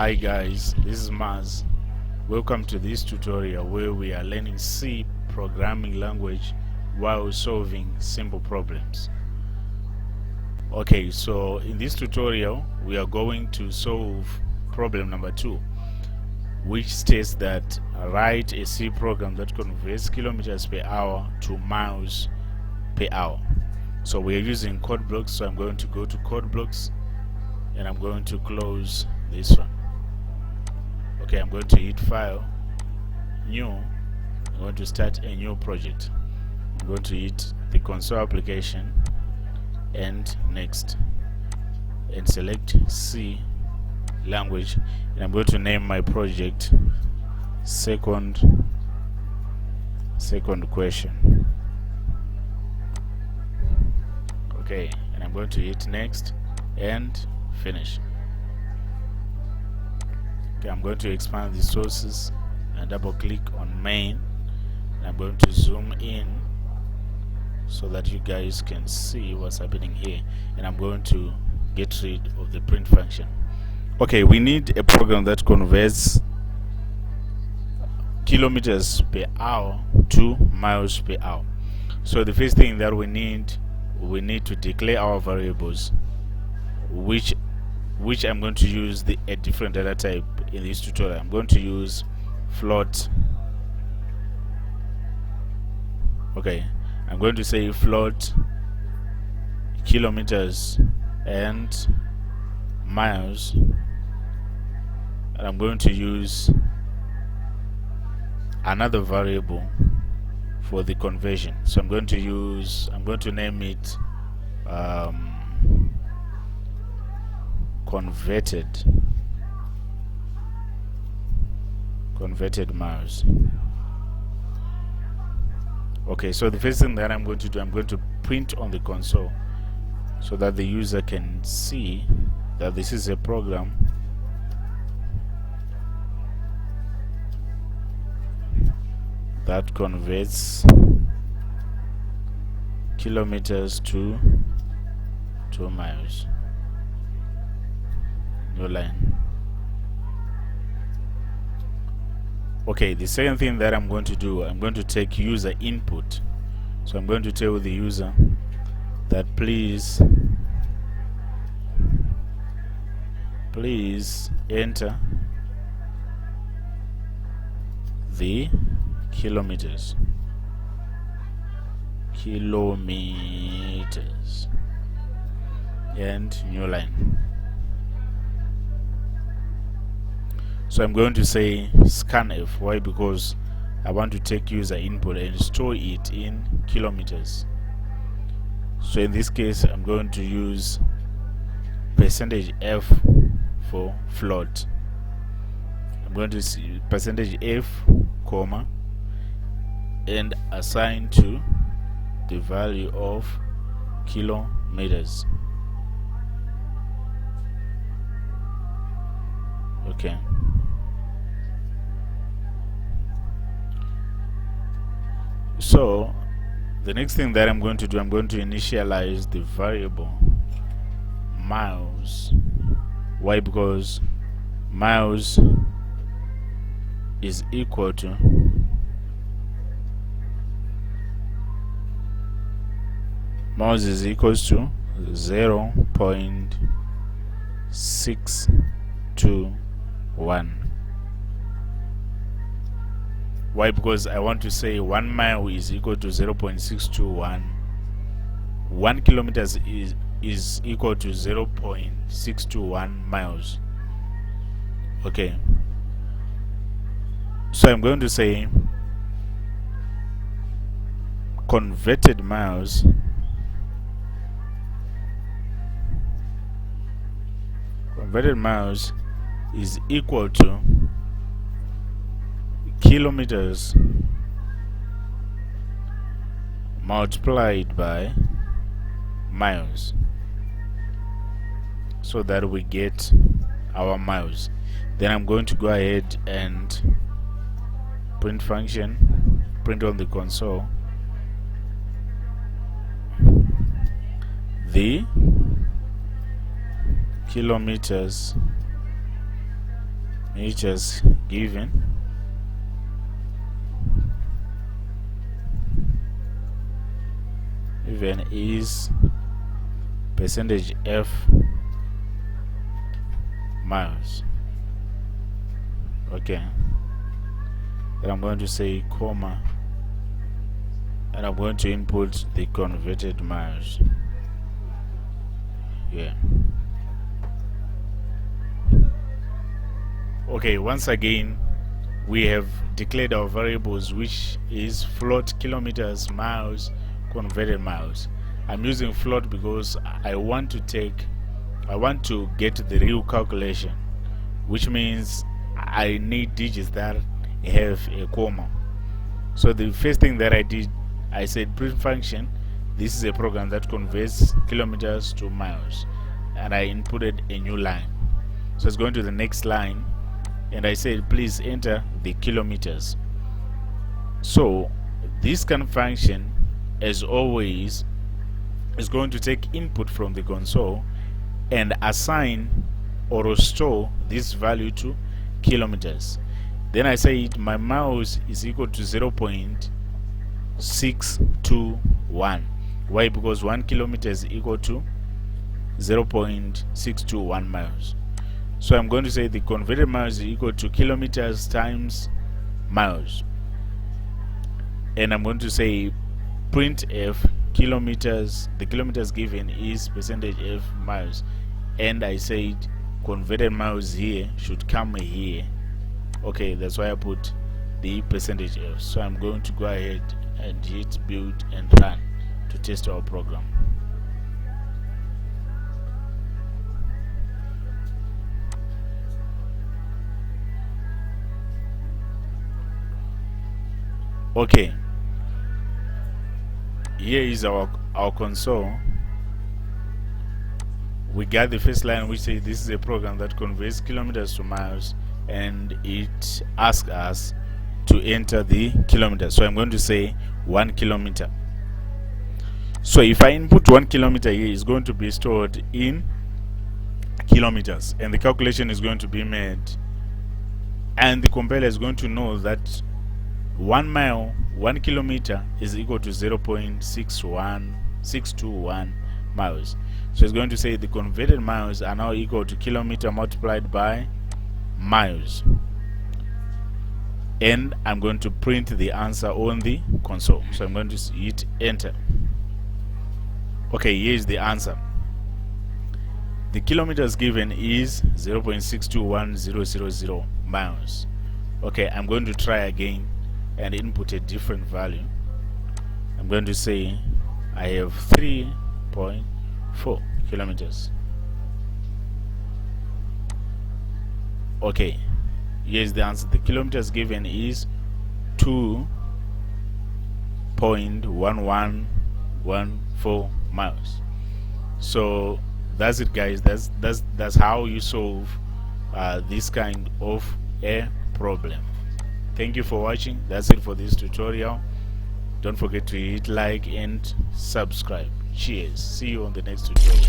Hi guys, this is Maz. Welcome to this tutorial where we are learning C programming language while solving simple problems. Okay, so in this tutorial we are going to solve problem number 2, which states that write a C program that converts kilometers per hour to miles per hour. So we are using code blocks, so I'm going to go to code blocks and I'm going to close this one. Okay, I'm going to hit file, new. I'm going to start a new project. I'm going to hit the console application and next, and select C language, and I'm going to name my project second question. Okay, and I'm going to hit next and finish. Okay, I'm going to expand the sources and double click on main, and I'm going to zoom in so that you guys can see what's happening here, and I'm going to get rid of the print function. Okay, we need a program that converts kilometers per hour to miles per hour. So the first thing that we need to declare our variables, which I'm going to use a different data type in this tutorial. I'm going to use float. Okay, I'm going to say float kilometers and miles, and I'm going to use another variable for the conversion. So I'm going to name it converted miles. Okay, so the first thing that I'm going to do, I'm going to print on the console so that the user can see that this is a program that converts kilometers to miles. New line. Okay, the second thing that I'm going to do, I'm going to take user input. So I'm going to tell the user that please enter the kilometers and new line. So I'm going to say scanf. Why? Because I want to take user input and store it in kilometers. So in this case, I'm going to use %f for float. I'm going to see %f, comma, and assign to the value of kilometers. Okay. So the next thing that I'm going to do, I'm going to initialize the variable miles. Why? Because miles is equal to miles is equals to 0.621. Why? Because I want to say 1 mile is equal to 0.621. 1 kilometers is equal to 0.621 miles. Okay. So I'm going to say converted miles is equal to kilometers multiplied by miles, so that we get our miles. Then I'm going to go ahead and print on the console the kilometers meters given is percentage F miles. Okay, then I'm going to say comma, and I'm going to input the converted miles. Yeah. Okay, once again we have declared our variables, which is float, kilometers, miles, converted miles. I'm using float because I want to get the real calculation, which means I need digits that have a comma. So the first thing that I did, I said print function, this is a program that converts kilometers to miles, and I inputted a new line. So it's going to the next line, and I said please enter the kilometers. So this kind of function, as always, is going to take input from the console and assign or store this value to kilometers. Then I say my miles is equal to 0.621. Why? Because 1 kilometer is equal to 0.621 miles. So I'm going to say the converted miles is equal to kilometers times miles, and I'm going to say printf kilometers. The kilometers given is percentage F miles, and I said converted miles here should come here. Okay, that's why I put the percentage F. So I'm going to go ahead and hit build and run to test our program. Okay, here is our console. We got the first line which says this is a program that converts kilometers to miles, and it asks us to enter the kilometers. So I'm going to say 1 kilometer. So if I input 1 kilometer here, it's going to be stored in kilometers, and the calculation is going to be made, and the compiler is going to know that 1 mile, 1 kilometer is equal to 0.621 miles. So it's going to say the converted miles are now equal to kilometer multiplied by miles, and I'm going to print the answer on the console. So I'm going to hit enter. Okay, here's the answer. The kilometers given is 0.621000 miles. Okay, I'm going to try again and input a different value. I'm going to say I have 3.4 kilometers. Okay, here's the answer. The kilometers given is 2.1114 miles. So that's it, guys. That's how you solve this kind of a problem. Thank you for watching. That's it for this tutorial. Don't forget to hit like and subscribe. Cheers. See you on the next tutorial.